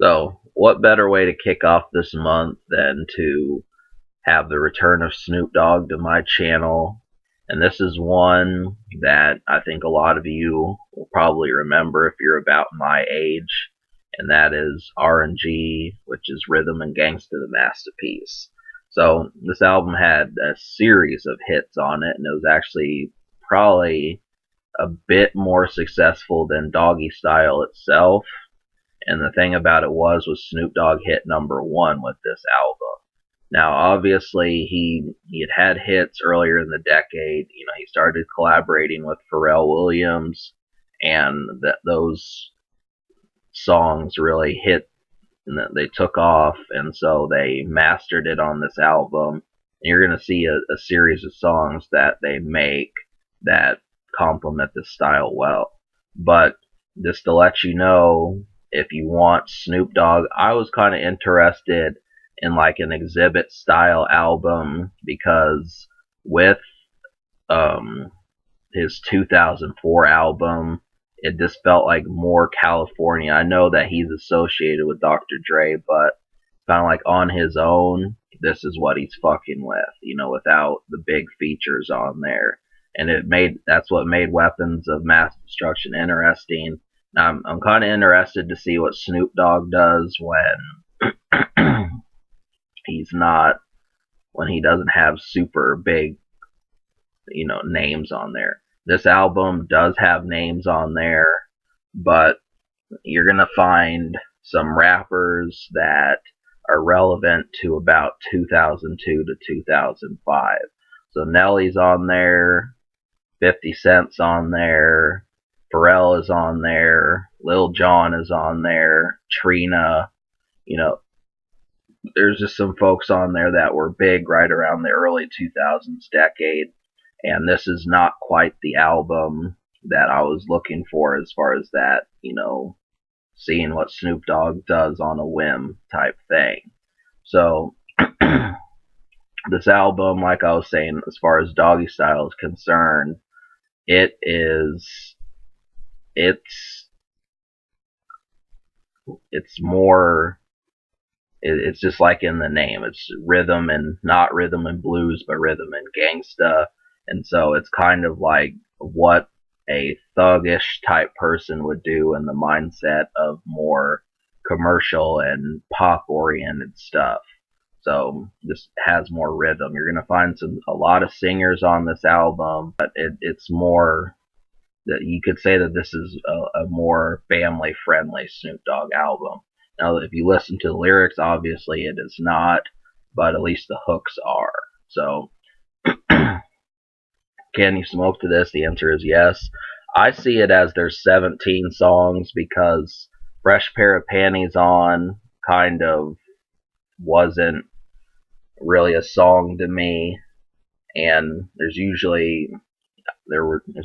So, what better way to kick off this month than to have the return of Snoop Dogg to my channel? And this is one that I think a lot of you will probably remember if you're about my age, and that is R&G, which is Rhythm and Gangsta the Masterpiece. So, this album had a series of hits on it, and it was actually probably a bit more successful than Doggy Style itself. And the thing about it was Snoop Dogg hit #1 with this album. Now, obviously, he had hits earlier in the decade. You know, he started collaborating with Pharrell Williams, and those songs really hit, and they took off, and so they mastered it on this album. And you're going to see a series of songs that they make that complement this style well. But just to let you know, if you want Snoop Dogg, I was kind of interested in like an exhibit style album because with his 2004 album, it just felt like more California. I know that he's associated with Dr. Dre, but kind of like on his own, this is what he's fucking with, you know, without the big features on there. And that's what made Weapons of Mass Destruction interesting. Now, I'm kind of interested to see what Snoop Dogg does when when he doesn't have super big, you know, names on there. This album does have names on there, but you're gonna find some rappers that are relevant to about 2002 to 2005. So Nelly's on there, 50 Cent's on there, Pharrell is on there, Lil Jon is on there, Trina, you know, there's just some folks on there that were big right around the early 2000s decade, and this is not quite the album that I was looking for as far as that, you know, seeing what Snoop Dogg does on a whim type thing. So, this album, like I was saying, as far as Doggy Style is concerned, it's more, it's just like in the name. It's rhythm, and not rhythm and blues, but rhythm and gangsta. And so it's kind of like what a thuggish type person would do in the mindset of more commercial and pop oriented stuff. So this has more rhythm. You're gonna find a lot of singers on this album, but it's more that you could say that this is a more family friendly Snoop Dogg album. Now, if you listen to the lyrics, obviously it is not, but at least the hooks are. So, can you smoke to this? The answer is yes. I see it as there's 17 songs because Fresh Pair of Panties on kind of wasn't really a song to me, and there's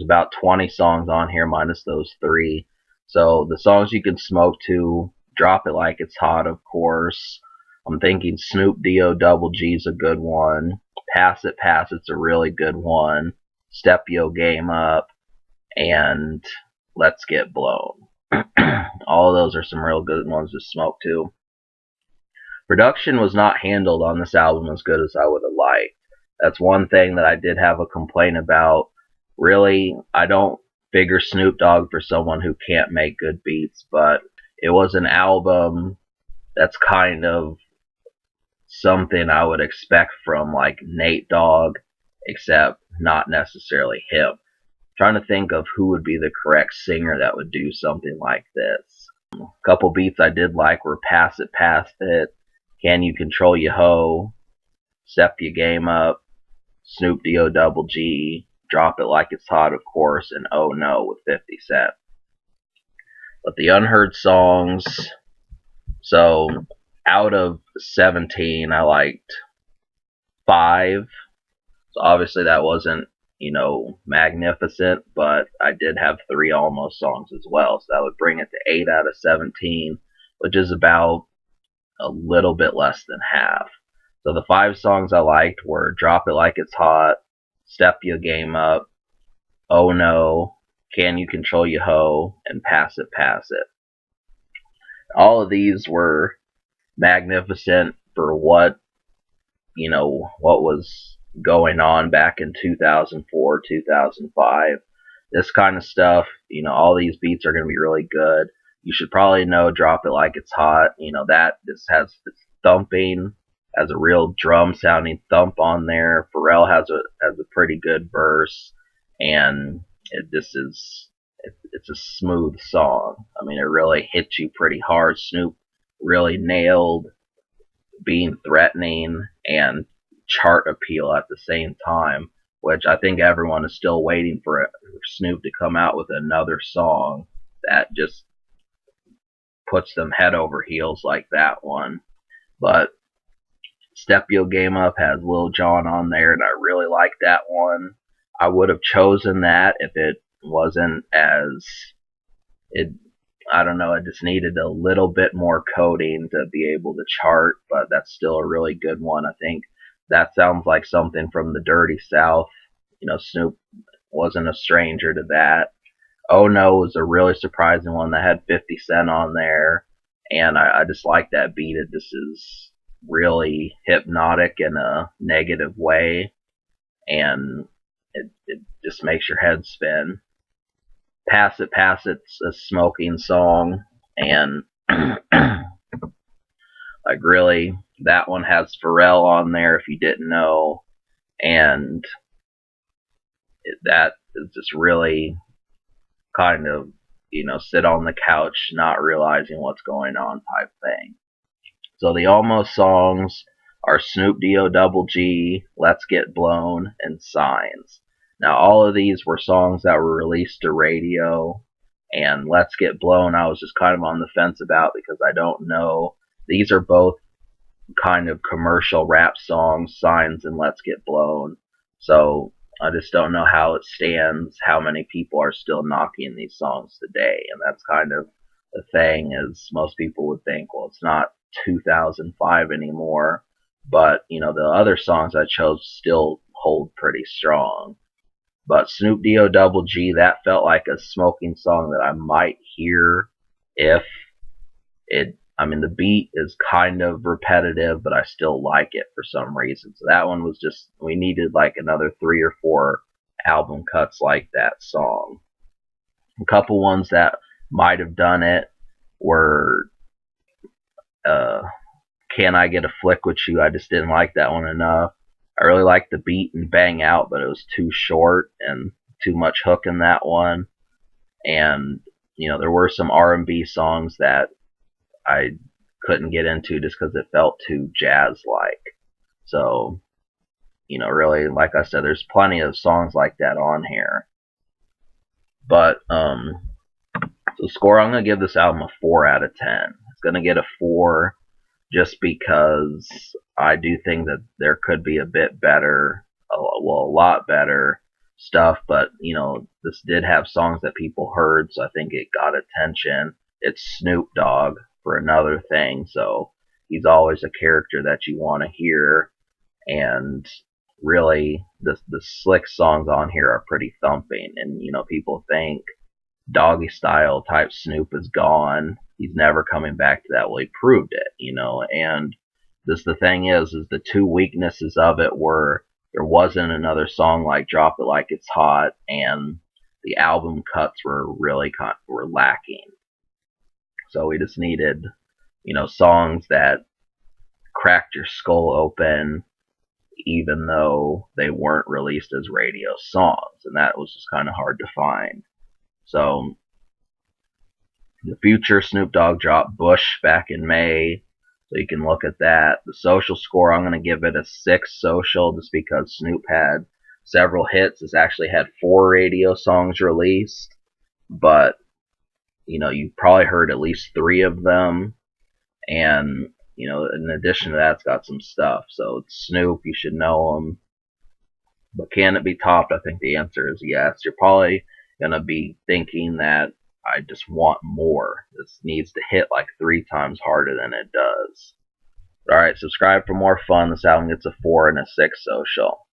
about 20 songs on here minus those 3. So the songs you can smoke to: Drop It Like It's Hot, of course. I'm thinking Snoop D-O-double-G is a good one. Pass It's a really good one. Step Yo Game Up, and Let's Get Blown. All of those are some real good ones to smoke to. Production was not handled on this album as good as I would have liked. That's one thing that I did have a complaint about. Really, I don't figure Snoop Dogg for someone who can't make good beats, but it was an album that's kind of something I would expect from like Nate Dogg, except not necessarily him. I'm trying to think of who would be the correct singer that would do something like this. A couple beats I did like were Pass It, Can You Control Your Hoe, Step Your Game Up, Snoop D-O-double-G, Drop It Like It's Hot, of course, and Oh No with 50 Cent. But the unheard songs, so out of 17, I liked 5. So obviously that wasn't, you know, magnificent, but I did have 3 almost songs as well. So that would bring it to 8 out of 17, which is about a little bit less than half. So the 5 songs I liked were Drop It Like It's Hot, Step Your Game Up, Oh No, Can You Control Your Hoe, and Pass It. All of these were magnificent for what was going on back in 2004, 2005. This kind of stuff, all these beats are going to be really good. You should probably know Drop It Like It's Hot. That this has its thumping, has a real drum sounding thump on there. Pharrell has a pretty good verse, and it's a smooth song. I mean, it really hits you pretty hard. Snoop really nailed being threatening and chart appeal at the same time, which I think everyone is still waiting for Snoop to come out with another song that just puts them head over heels like that one. But Step Your Game Up has Lil Jon on there, and I really like that one. I would have chosen that if it wasn't as it I don't know, it just needed a little bit more coding to be able to chart, but that's still a really good one. I think that sounds like something from the Dirty South. Snoop wasn't a stranger to that. Oh No was a really surprising one that had 50 Cent on there, and I just like that beat. It just is really hypnotic in a negative way, and it just makes your head spin. Pass It's a smoking song, and like really, that one has Pharrell on there if you didn't know, and that is just really kind of sit on the couch not realizing what's going on type thing. So the almost songs are Snoop D-O Double G, Let's Get Blown, and Signs. Now all of these were songs that were released to radio, and Let's Get Blown I was just kind of on the fence about because I don't know. These are both kind of commercial rap songs, Signs and Let's Get Blown. So I just don't know how it stands, how many people are still knocking these songs today. And that's kind of the thing, is most people would think, well, it's not 2005 anymore. But, the other songs I chose still hold pretty strong. But Snoop D-O Double G, that felt like a smoking song that I might hear if the beat is kind of repetitive, but I still like it for some reason. So that one was just, we needed like another 3 or 4 album cuts like that song. A couple ones that might have done it were Can I Get a Flick With You? I just didn't like that one enough. I really liked the beat and Bang Out, but it was too short and too much hook in that one. And, there were some R&B songs that I couldn't get into just because it felt too jazz-like. So, really, like I said, there's plenty of songs like that on here. But, the score, I'm going to give this album a 4 out of 10. It's going to get a 4 just because I do think that there could be a bit better, a lot better stuff. But, this did have songs that people heard, so I think it got attention. It's Snoop Dogg for another thing, so he's always a character that you want to hear. And really, the slick songs on here are pretty thumping. And people think Doggy Style type Snoop is gone, he's never coming back to that. Well, he proved it. And the thing is the two weaknesses of it were there wasn't another song like Drop It Like It's Hot, and the album cuts were lacking. So we just needed, songs that cracked your skull open, even though they weren't released as radio songs, and that was just kind of hard to find. So, the future, Snoop Dogg dropped Bush back in May, so you can look at that. The social score, I'm going to give it a 6 social, just because Snoop had several hits. It's actually had 4 radio songs released, but you probably heard at least 3 of them, and in addition to that, it's got some stuff. So it's Snoop, you should know him. But can it be topped? I think the answer is yes. You're probably gonna be thinking that I just want more. This needs to hit like 3 times harder than it does. Alright, subscribe for more fun. This album gets a 4 and a 6 social.